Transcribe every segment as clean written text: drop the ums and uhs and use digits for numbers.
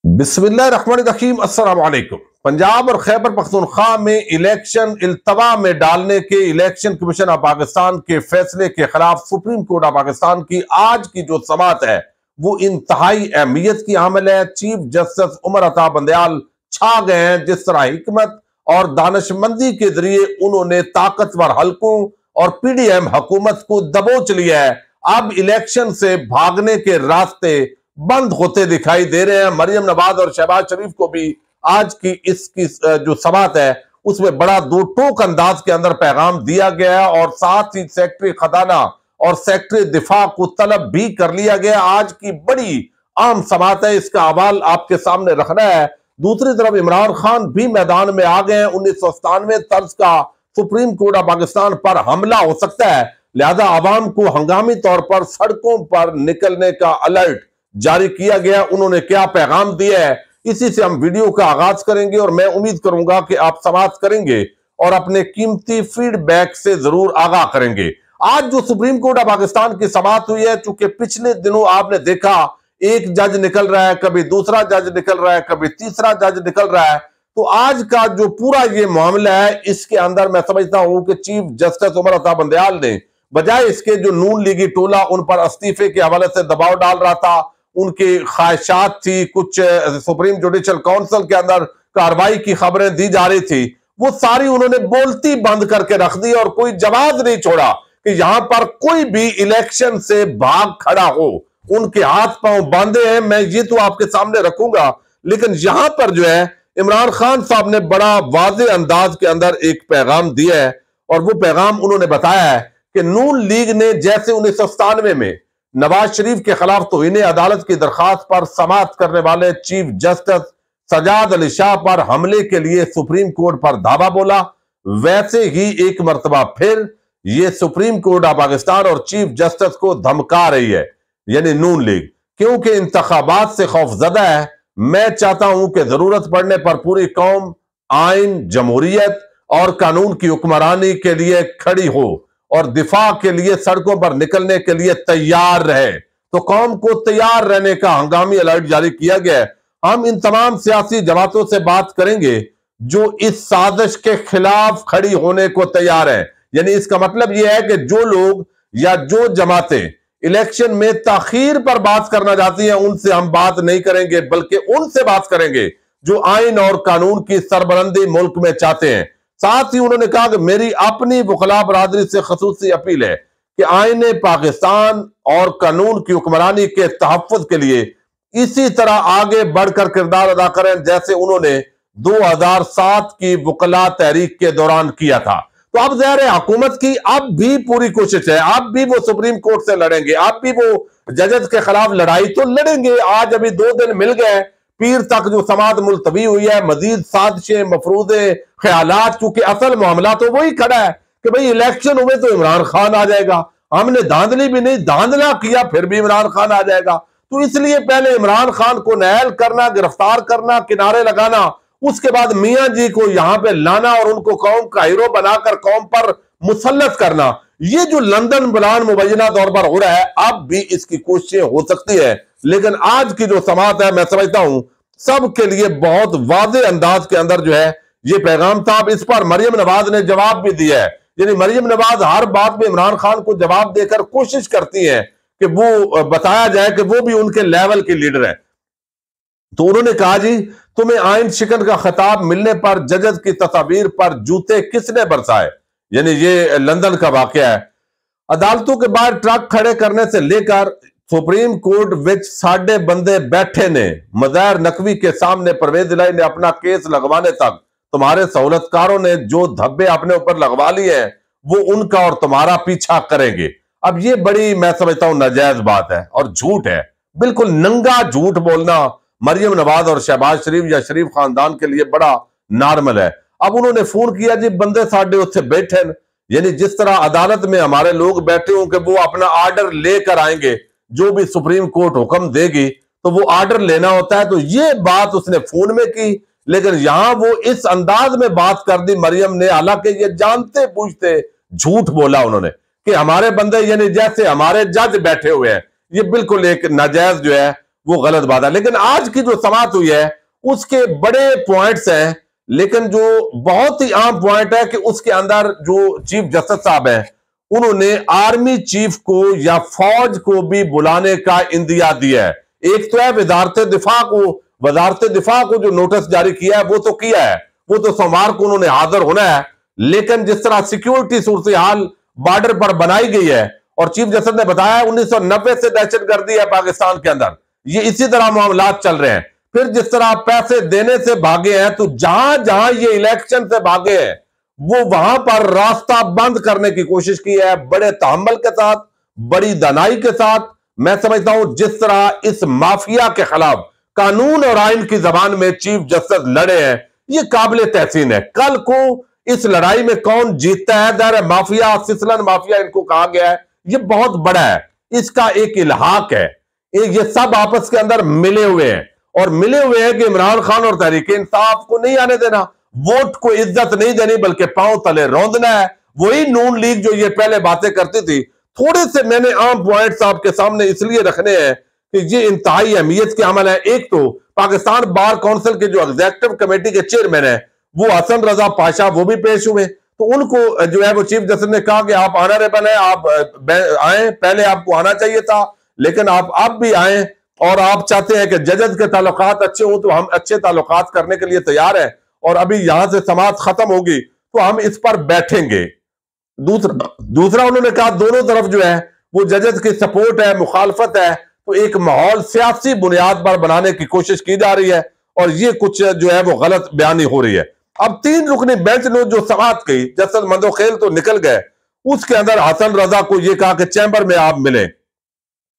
बिस्मिल्लाहिर्रहमानिर्रहीम। अस्सलाम वालेकुम। पंजाब और खैबर पख्तूनख्वा में इलेक्शन इल्तवा में डालने के इलेक्शन कमीशन ऑफ पाकिस्तान के फैसले के खिलाफ सुप्रीम कोर्ट ऑफ पाकिस्तान की आज की जो समाअत है वो इंतहाई अहमियत की हामिल है। चीफ जस्टिस उमर अता बंदयाल छा गए हैं। जिस तरह हिकमत और दानिशमंदी के जरिए उन्होंने ताकतवर हलकों और पीडीएम हुकूमत को दबोच लिया है, अब इलेक्शन से भागने के रास्ते बंद होते दिखाई दे रहे हैं। मरियम नवाज और शहबाज शरीफ को भी आज की इसकी जो समाअत है उसमें बड़ा दो टोक अंदाज के अंदर पैगाम दिया गया है और साथ ही सेक्रेटरी खजाना और सेक्रेटरी दिफा को तलब भी कर लिया गया। आज की बड़ी अहम समाअत है, इसका हवाल आपके सामने रखना है। दूसरी तरफ इमरान खान भी मैदान में आ गए हैं। 1997 तर्ज का सुप्रीम कोर्ट ऑफ पाकिस्तान पर हमला हो सकता है, लिहाजा आवाम को हंगामी तौर पर सड़कों पर निकलने का अलर्ट जारी किया गया। उन्होंने क्या पैगाम दिया है, इसी से हम वीडियो का आगाज करेंगे और मैं उम्मीद करूंगा कि आप समाअत करेंगे और अपने कीमती फीडबैक से जरूर आगाह करेंगे। आज जो सुप्रीम कोर्ट ऑफ पाकिस्तान की समाअत हुई है, चूंकि पिछले दिनों आपने देखा एक जज निकल रहा है, कभी दूसरा जज निकल रहा है, कभी तीसरा जज निकल रहा है, तो आज का जो पूरा ये मामला है इसके अंदर मैं समझता हूं कि चीफ जस्टिस उमर अता बंदयाल ने बजाय इसके जो नून लीगी टोला उन पर इस्तीफे के हवाले से दबाव डाल रहा था, उनकी ख्वाहिशात थी, कुछ सुप्रीम जुडिशल काउंसिल के अंदर कार्रवाई की खबरें दी जा रही थी, वो सारी उन्होंने बोलती बंद करके रख दी और कोई जवाब नहीं छोड़ा कि यहां पर कोई भी इलेक्शन से भाग खड़ा हो। उनके हाथ पांव बांधे हैं, मैं ये तो आपके सामने रखूंगा, लेकिन यहां पर जो है इमरान खान साहब ने बड़ा वाज़े अंदाज के अंदर एक पैगाम दिया है और वो पैगाम उन्होंने बताया है कि नून लीग ने जैसे 1997 में नवाज शरीफ के खिलाफ तौहीन अदालत की दरखास्त पर समाअत करने वाले चीफ जस्टिस सजाद अली शाह पर हमले के लिए सुप्रीम कोर्ट पर धावा बोला, वैसे ही एक मर्तबा फिर ये सुप्रीम कोर्ट ऑफ पाकिस्तान और चीफ जस्टिस को धमका रही है, यानी नून लीग, क्योंकि इंतखाबात से खौफजदा है। मैं चाहता हूं कि जरूरत पड़ने पर पूरी कौम आइन, जमहूरियत और कानून की हुक्मरानी के लिए खड़ी हो और दिफा के लिए सड़कों पर निकलने के लिए तैयार रहे। तो कौम को तैयार रहने का हंगामी अलर्ट जारी किया गया है। हम इन तमाम सियासी जमातों से बात करेंगे जो इस साजिश के खिलाफ खड़ी होने को तैयार है। यानी इसका मतलब यह है कि जो लोग या जो जमातें इलेक्शन में ताखीर पर बात करना चाहती हैं उनसे हम बात नहीं करेंगे, बल्कि उनसे बात करेंगे जो आइन और कानून की सरबलंदी मुल्क में चाहते हैं। साथ ही उन्होंने कहा कि मेरी अपनी वकला बरादरी से खसूसी अपील है कि आईन पाकिस्तान और कानून की हुक्मरानी के तहफ़्फ़ुज़ के लिए इसी तरह आगे बढ़कर किरदार अदा करें जैसे उन्होंने 2007 की वकला तहरीक के दौरान किया था। तो अब ज़ाहिर है हुकूमत की अब भी पूरी कोशिश है, अब भी वो सुप्रीम कोर्ट से लड़ेंगे, अब भी वो जजेस के खिलाफ लड़ाई तो लड़ेंगे। आज अभी 2 दिन मिल गए, पीर तक जो समाअत मुलतवी हुई है, मजीद साजिशें, मफरूदे, ख्यालात, क्योंकि असल मामला तो वही खड़ा है कि भाई इलेक्शन हुए तो इमरान खान आ जाएगा, हमने धांधली भी नहीं, धांधला किया फिर भी इमरान खान आ जाएगा। तो इसलिए पहले इमरान खान को नायल करना, गिरफ्तार करना, किनारे लगाना, उसके बाद मियां जी को यहां पे लाना और उनको कौम का हीरो बनाकर कौम पर मुसल्लत करना, ये जो लंदन प्लान मुबैना तौर पर हो रहा है, अब भी इसकी कोशिशें हो सकती है। लेकिन आज की जो समाअत है मैं समझता हूं सबके लिए बहुत वाज़े अंदाज के अंदर जो है ये पैगाम था। अब इस पर मरियम नवाज ने जवाब भी दिया है, यानी मरियम नवाज हर बात में इमरान खान को जवाब देकर कोशिश करती है कि वो बताया जाए कि वो भी उनके लेवल के लीडर है। तो उन्होंने कहा जी तुम्हें आइन शिकन का खिताब मिलने पर जजेस की तस्वीर पर जूते किसने बरसाए, यानी ये लंदन का वाकया है। अदालतों के बाहर ट्रक खड़े करने से लेकर सुप्रीम कोर्ट विच साढ़े बंदे बैठे ने मज़ाहिर नकवी के सामने परवेज इलाही ने अपना केस लगवाने तक तुम्हारे सहूलतकारों ने जो धब्बे अपने ऊपर लगवा लिए हैं वो उनका और तुम्हारा पीछा करेंगे। अब ये बड़ी मैं समझता हूं नाजायज बात है और झूठ है, बिल्कुल नंगा झूठ बोलना मरियम नवाज और शहबाज शरीफ या शरीफ खानदान के लिए बड़ा नॉर्मल है। अब उन्होंने फोन किया जी बंदे साढ़े उत्थे बैठे, यानी जिस तरह अदालत में हमारे लोग बैठे हों कि वो अपना आर्डर लेकर आएंगे, जो भी सुप्रीम कोर्ट हुक्म देगी तो वो आर्डर लेना होता है। तो ये बात उसने फोन में की, लेकिन यहां वो इस अंदाज में बात कर दी मरियम ने, हालांकि ये जानते पूछते झूठ बोला उन्होंने कि हमारे बंदे यानी जैसे हमारे जज बैठे हुए हैं। ये बिल्कुल एक नाजायज जो है वो गलत बात है। लेकिन आज की जो समाअत हुई है उसके बड़े पॉइंट्स हैं, लेकिन जो बहुत ही आम पॉइंट है कि उसके अंदर जो चीफ जस्टिस साहब हैं उन्होंने आर्मी चीफ को या फौज को भी बुलाने का इंदिया दिया है। एक तो है वजारत दिफा को जो नोटिस जारी किया है वो तो किया है, वो तो सोमवार को उन्होंने हाजिर होना है। लेकिन जिस तरह सिक्योरिटी सूरत हाल बॉर्डर पर बनाई गई है और चीफ जस्टिस ने बताया 1990 से दहशतगर्दी है पाकिस्तान के अंदर, ये इसी तरह मामला चल रहे हैं। फिर जिस तरह पैसे देने से भागे हैं, तो जहां जहां ये इलेक्शन से भागे हैं वो वहां पर रास्ता बंद करने की कोशिश की है, बड़े तहम्मुल के साथ, बड़ी दानाई के साथ। मैं समझता हूं जिस तरह इस माफिया के खिलाफ कानून और आइन की जबान में चीफ जस्टिस लड़े हैं, ये काबिल तहसीन है। कल को इस लड़ाई में कौन जीतता है, दर माफिया, सिसलन माफिया इनको कहा गया है, ये बहुत बड़ा है, इसका एक इल्हाक है। ये सब आपस के अंदर मिले हुए हैं और मिले हुए हैं कि इमरान खान और तहरीक इंसाफ को नहीं आने देना, वोट को इज्जत नहीं देनी, बल्कि पांव तले रौंदना है। वही नून लीग जो ये पहले बातें करती थी। थोड़े से मैंने आम पॉइंट्स आपके सामने इसलिए रखने हैं कि ये इंतहाई अहमियत के अमल है। एक तो पाकिस्तान बार काउंसिल के जो एग्जीक्यूटिव कमेटी के चेयरमैन है वो हसन रजा पाशा, वो भी पेश हुए। तो उनको जो है वो चीफ जस्टिस ने कहा कि आप ऑनरेबल हैं, आप आए, पहले आपको आना चाहिए था लेकिन आप अब भी आए और आप चाहते हैं कि जजेस के ताल्लुकात अच्छे हो, तो हम अच्छे ताल्लुकात करने के लिए तैयार हैं और अभी यहां से समाअत खत्म होगी तो हम इस पर बैठेंगे। दूसरा उन्होंने कहा दोनों तरफ जो है वो जजेस की सपोर्ट है, मुखालफत है, तो एक माहौल सियासी बुनियाद पर बनाने की कोशिश की जा रही है और ये कुछ जो है वो गलत बयानी हो रही है। अब 3 रुकनी बेंच ने जो समाअत की, जस्टिस मंदोखेल तो निकल गए, उसके अंदर हसन रजा को यह कहा कि चैंबर में आप मिले।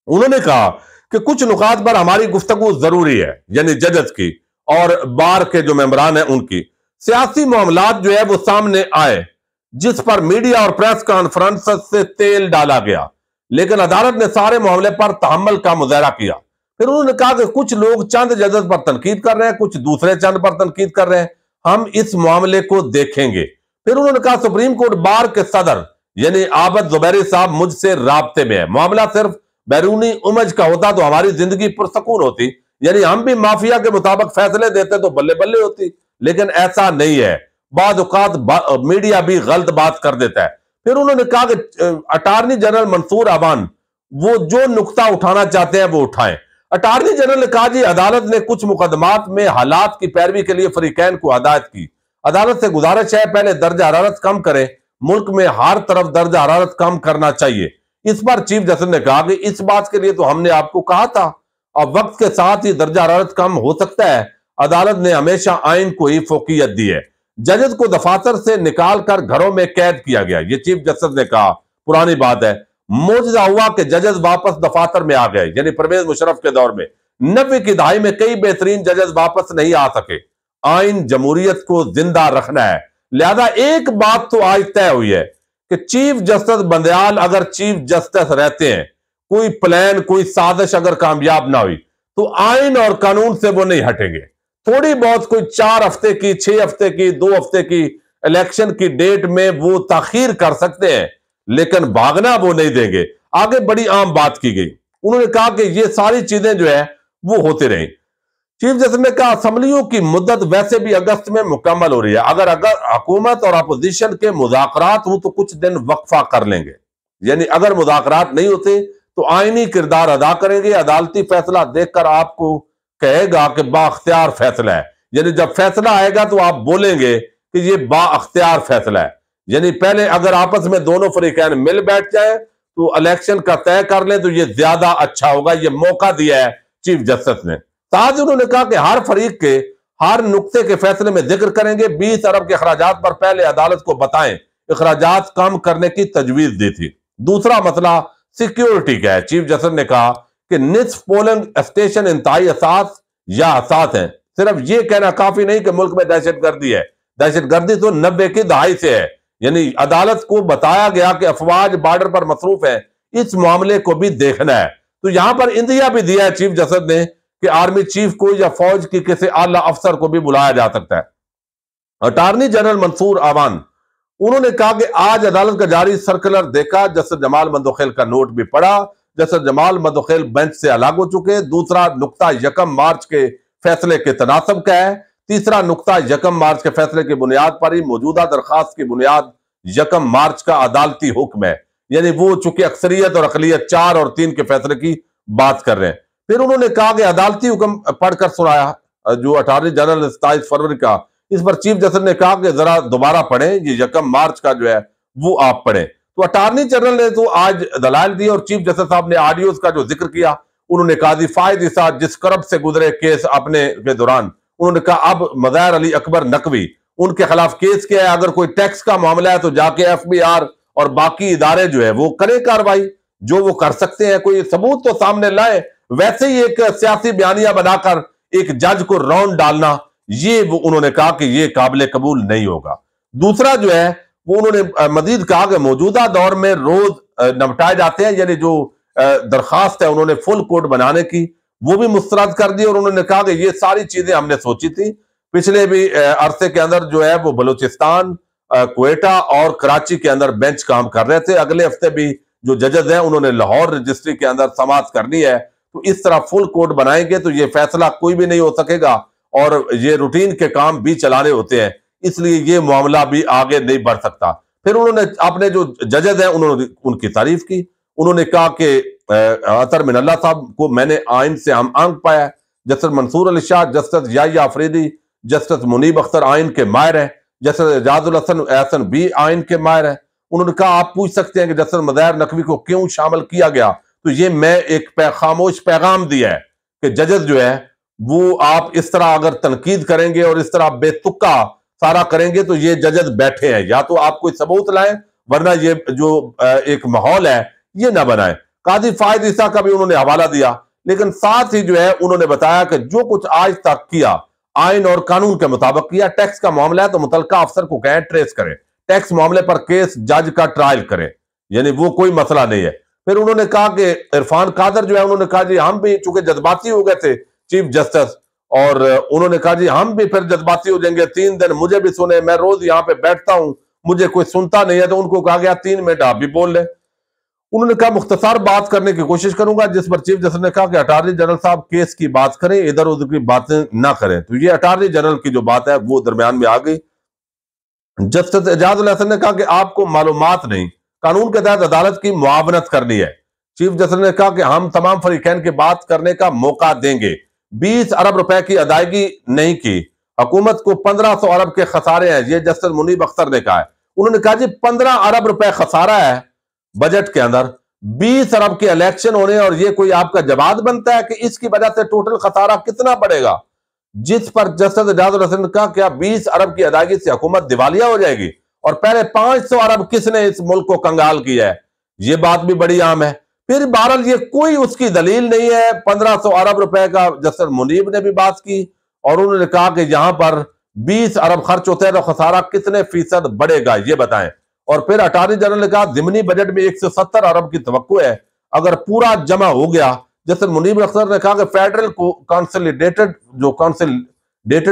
उन्होंने कहा कि कुछ नुकात पर हमारी गुफ्तगू जरूरी है, यानी जजेस की और बार के जो मेंबरान हैं उनकी। सियासी मामलात जो है वो सामने आए जिस पर मीडिया और प्रेस कॉन्फ्रेंस से तेल डाला गया, लेकिन अदालत ने सारे मामले पर तहम्मुल का मुजाहरा किया। फिर उन्होंने कहा कि कुछ लोग चंद जजेस पर तनकीद कर रहे हैं, कुछ दूसरे चंद पर तनकीद कर रहे हैं, हम इस मामले को देखेंगे। फिर उन्होंने कहा सुप्रीम कोर्ट बार के सदर यानी आबद जुबैरी साहब मुझसे राब्ते में है, मामला सिर्फ बैरूनी उमज का होता तो हमारी जिंदगी पुरसकून होती, यानी हम भी माफिया के मुताबिक फैसले देते तो बल्ले बल्ले होती, लेकिन ऐसा नहीं है। बाद औकात मीडिया भी गलत बात कर देता है। फिर उन्होंने कहा कि अटार्नी जनरल मंसूर अवान वो जो नुक्ता उठाना चाहते हैं वो उठाएं। अटार्नी जनरल ने कहा जी अदालत ने कुछ मुकदमात में हालात की पैरवी के लिए फरीकैन को हदायत की, अदालत से गुजारिश है पहले दर्जा हरारत कम करें, मुल्क में हर तरफ दर्जा हरारत कम करना चाहिए। इस पर चीफ जस्टिस ने कहा कि इस बात के लिए तो हमने आपको कहा था, अब वक्त के साथ ही दर्जा हरारत कम हो सकता है। अदालत ने हमेशा आइन को ही फोकियत दी है। जजेस को दफातर से निकाल कर घरों में कैद किया गया, ये चीफ जस्टिस ने कहा, पुरानी बात है। मौजूदा हुआ कि जजेस वापस दफातर में आ गए, यानी परवेज मुशर्रफ के दौर में 90 की दहाई में कई बेहतरीन जजेस वापस नहीं आ सके। आइन जमहूरियत को जिंदा रखना है, लिहाजा एक बात तो आज तय हुई है कि चीफ जस्टिस बंदयाल अगर चीफ जस्टिस रहते हैं, कोई प्लान कोई साजिश अगर कामयाब ना हुई तो आइन और कानून से वो नहीं हटेंगे। थोड़ी बहुत कोई 4 हफ्ते की, 6 हफ्ते की, 2 हफ्ते की इलेक्शन की डेट में वो ताखीर कर सकते हैं, लेकिन भागना वो नहीं देंगे। आगे बड़ी आम बात की गई, उन्होंने कहा कि ये सारी चीजें जो है वो होती रही। चीफ जस्टिस ने कहा असम्बलियों की मुद्दत वैसे भी अगस्त में मुकम्मल हो रही है, अगर हुकूमत और अपोजिशन के मुज़ाकरात हो तो कुछ दिन वक्फा कर लेंगे, यानी अगर मुज़ाकरात नहीं होते तो आईनी किरदार अदा करेंगे। अदालती फैसला देखकर आपको कहेगा कि बाअख्तियार फैसला है, यानी जब फैसला आएगा तो आप बोलेंगे कि ये बाअख्तियार फैसला है। यानी पहले अगर आपस में दोनों फरीकैन मिल बैठ जाए तो इलेक्शन का तय कर ले तो ये ज्यादा अच्छा होगा। ये मौका दिया है चीफ जस्टिस ने। साथ ही उन्होंने कहा कि हर फरीक के हर नुक्ते के फैसले में जिक्र करेंगे। 20 अरब के अखराजात पर पहले अदालत को बताएं, अखराजात कम करने की तजवीज दी थी। दूसरा मसला सिक्योरिटी का है। चीफ जस्टिस ने कहा कि निस्फ पोलिंग स्टेशन इंतहाई असास या असास है। सिर्फ ये कहना काफी नहीं कि मुल्क में दहशतगर्दी है, दहशतगर्दी तो 90 की दहाई से है। यानी अदालत को बताया गया कि अफवाज बॉर्डर पर मसरूफ है, इस मामले को भी देखना है। तो यहां पर इंदिया भी दिया है चीफ जस्टिस ने कि आर्मी चीफ को या फौज की किसी आला अफसर को भी बुलाया जा सकता है। अटार्नी जनरल मंसूर अवान उन्होंने कहा कि आज अदालत का जारी सर्कुलर देखा, जस्टिस जमाल मंदोखेल का नोट भी पढ़ा, जस्टिस जमाल मदखेल बेंच से अलग हो चुके हैं। दूसरा नुक्ता 1 मार्च के फैसले के तनासब का है। तीसरा नुक्ता 1 मार्च के फैसले की बुनियाद पर ही मौजूदा दरखास्त की बुनियाद 1 मार्च का अदालती हुक्म है, यानी वो चूंकि अक्सरियत और अकलियत 4 और 3 के फैसले की बात कर रहे हैं। फिर उन्होंने कहा कि अदालती हुक्म पढ़कर सुनाया जो अटॉर्नी जनरल 27 फरवरी का, इस पर चीफ जस्टिस ने कहा कि जरा दोबारा पढ़ें, ये 1 मार्च का जो है वो आप पढ़ें। तो अटॉर्नी जनरल ने तो आज दलाल दिए और चीफ जस्टिस साहब ने ऑडियोज का जो जिक्र किया, उन्होंने काजी फायद ईसा जिस करब से गुजरे केस अपने के दौरान, उन्होंने कहा अब मज़ाहिर अली अकबर नकवी उनके खिलाफ केस किया है, अगर कोई टैक्स का मामला है तो जाके FBI और बाकी इदारे जो है वो करे कार्रवाई, जो वो कर सकते हैं, कोई सबूत तो सामने लाए। वैसे ही एक सियासी बयानिया बनाकर एक जज को राउंड डालना, ये वो उन्होंने कहा कि ये काबिल कबूल नहीं होगा। दूसरा जो है वो उन्होंने मजीद कहा कि मौजूदा दौर में रोज निपटाए जाते हैं, यानी जो दरखास्त है उन्होंने फुल कोर्ट बनाने की वो भी मुस्तरद कर दी और उन्होंने कहा कि ये सारी चीजें हमने सोची थी। पिछले भी अरसे के अंदर जो है वो बलूचिस्तान, क्वेटा और कराची के अंदर बेंच काम कर रहे थे। अगले हफ्ते भी जो जजेस हैं उन्होंने लाहौर रजिस्ट्री के अंदर समाअत करनी है। तो इस तरह फुल कोर्ट बनाएंगे तो ये फैसला कोई भी नहीं हो सकेगा और ये रूटीन के काम भी चलाने होते हैं, इसलिए ये मामला भी आगे नहीं बढ़ सकता। फिर उन्होंने अपने जो जजेस हैं उन्होंने उनकी तारीफ की। उन्होंने कहा कि अतर मिनल्ला साहब को मैंने आइन से हम आंक पाया, justice Mansoor Ali Shah, justice Yahya Afridi, justice Munib Akhtar आइन के माहिर है, जस्टिस एजाजुल हसन भी आइन के माहिर है। उन्होंने कहा आप पूछ सकते हैं कि जस्टिस मज़ाहिर नकवी को क्यों शामिल किया गया, तो ये मैं एक खामोश पैगाम दिया है कि जजेस जो है वो आप इस तरह अगर तनकीद करेंगे और इस तरह बेतुका सारा करेंगे तो ये जजेस बैठे हैं, या तो आप कोई सबूत लाएं वरना ये जो एक माहौल है ये ना बनाए। काजी फायद ईसा का भी उन्होंने हवाला दिया, लेकिन साथ ही जो है उन्होंने बताया कि जो कुछ आज तक किया आइन और कानून के मुताबिक किया। टैक्स का मामला है तो मुतलका अफसर को कहें ट्रेस करें, टैक्स मामले पर केस जज का ट्रायल करें, यानी वो कोई मसला नहीं है। फिर उन्होंने कहा कि इरफान कादर जो है उन्होंने कहा जी हम भी चूंकि जज्बाती हो गए थे चीफ जस्टिस, और उन्होंने कहा जी हम भी फिर जज्बाती हो जाएंगे, 3 दिन मुझे भी सुने, मैं रोज यहाँ पे बैठता हूं मुझे कोई सुनता नहीं है। तो उनको कहा गया 3 मिनट आप भी बोल लें। उन्होंने कहा मुख्तसार बात करने की कोशिश करूंगा, जिस पर चीफ जस्टिस ने कहा कि अटॉर्नी जनरल साहब केस की बात करें, इधर उधर की बातें ना करें। तो ये अटॉर्नी जनरल की जो बात है वो दरमियान में आ गई। जस्टिस एजाजुल हसन ने कहा कि आपको मालूमात नहीं, कानून के तहत अदालत की मुआवनत करनी है। चीफ जस्टिस ने कहा कि हम तमाम फरीकैन की बात करने का मौका देंगे। 20 अरब रुपए की अदायगी नहीं की, हुकूमत को 1500 अरब के खसारे हैं, ये जस्टिस मुनीब अख्तर ने कहा है। उन्होंने कहा जी 15 अरब रुपए खसारा है बजट के अंदर, 20 अरब के इलेक्शन होने और ये कोई आपका जवाब बनता है कि इसकी वजह से टोटल खसारा कितना बढ़ेगा। जिस पर जस्टिस एजाजुल हसन ने कहा क्या 20 अरब की अदायगी से हुकूमत दिवालिया हो जाएगी, और पहले 500 अरब किसने इस मुल्क को कंगाल किया है, ये बात भी बड़ी आम है। फिर बहरहाल ये कोई उसकी दलील नहीं है। 1500 अरब रुपए का जस्टिस मुनीब ने भी बात की और उन्होंने कहा कि यहां पर 20 अरब खर्च होते हैं तो खसारा कितने फीसद बढ़ेगा ये बताएं। और फिर अटॉर्नी जनरल ने कहा जिमनी बजट में 170 अरब की तवक्को है, अगर पूरा जमा हो गया। जस्टिस मुनीब अख्तर ने कहा कि फेडरल को कंसोलिडेटेड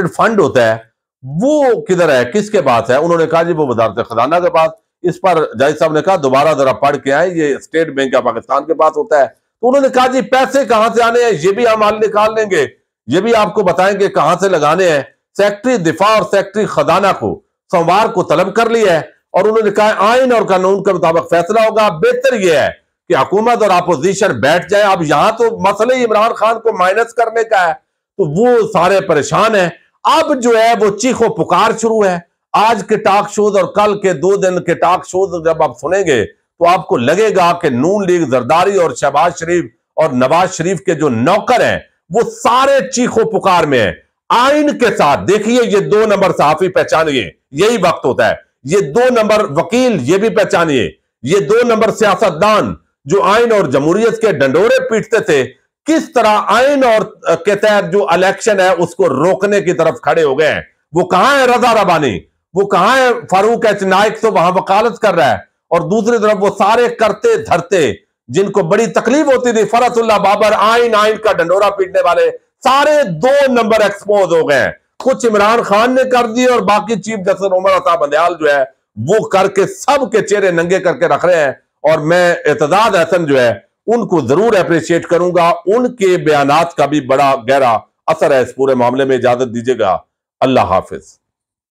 फंड होता है वो किधर है, किसके पास है। उन्होंने कहा जी वो वजारत खजाना के पास। इस पर जज साहब ने कहा दोबारा जरा पढ़ के आए, ये स्टेट बैंक ऑफ पाकिस्तान के पास होता है। तो उन्होंने कहा जी पैसे कहां से आने हैं ये भी हम हाल निकाल लेंगे, ये भी आपको बताएंगे कहां से लगाने हैं। सेक्रेटरी दिफा और सेक्रेटरी खजाना को सोमवार को तलब कर लिया है और उन्होंने कहा आइन और कानून के मुताबिक फैसला होगा। बेहतर यह है कि हुकूमत और अपोजिशन बैठ जाए। अब यहां तो मसले इमरान खान को माइनस करने का है तो वो सारे परेशान है। अब जो है वो चीखो पुकार शुरू है। आज के टॉक शोज और कल के 2 दिन के टॉक शोज जब आप सुनेंगे तो आपको लगेगा कि नून लीग, जरदारी और शहबाज शरीफ और नवाज शरीफ के जो नौकर हैं वो सारे चीखो पुकार में है। आइन के साथ देखिए ये 2 नंबर सहाफी पहचानिए, यही वक्त होता है। ये 2 नंबर वकील ये भी पहचानिए, ये 2 नंबर सियासतदान जो आइन और जमहूरियत के डंडोरे पीटते थे, किस तरह आइन और के तहत जो इलेक्शन है उसको रोकने की तरफ खड़े हो गए हैं। वो कहां है रजा रबानी, वो कहां है फारूक एच नाइक, तो वहां वकालत कर रहा है। और दूसरी तरफ वो सारे करते धरते जिनको बड़ी तकलीफ होती थी, फरतुल्लाह बाबर, आइन का डंडोरा पीटने वाले, सारे 2 नंबर एक्सपोज हो गए। कुछ इमरान खान ने कर दिए और बाकी चीफ जस्टिस उमर अता बंदयाल जो है वो करके सबके चेहरे नंगे करके रख रहे हैं। और मैं एतजाज हसन जो है उनको जरूर अप्रिशिएट करूंगा। उनके बयानात का भी बड़ा गहरा असर है इस पूरे मामले में। इजाजत दीजिएगा, अल्लाह हाफिज।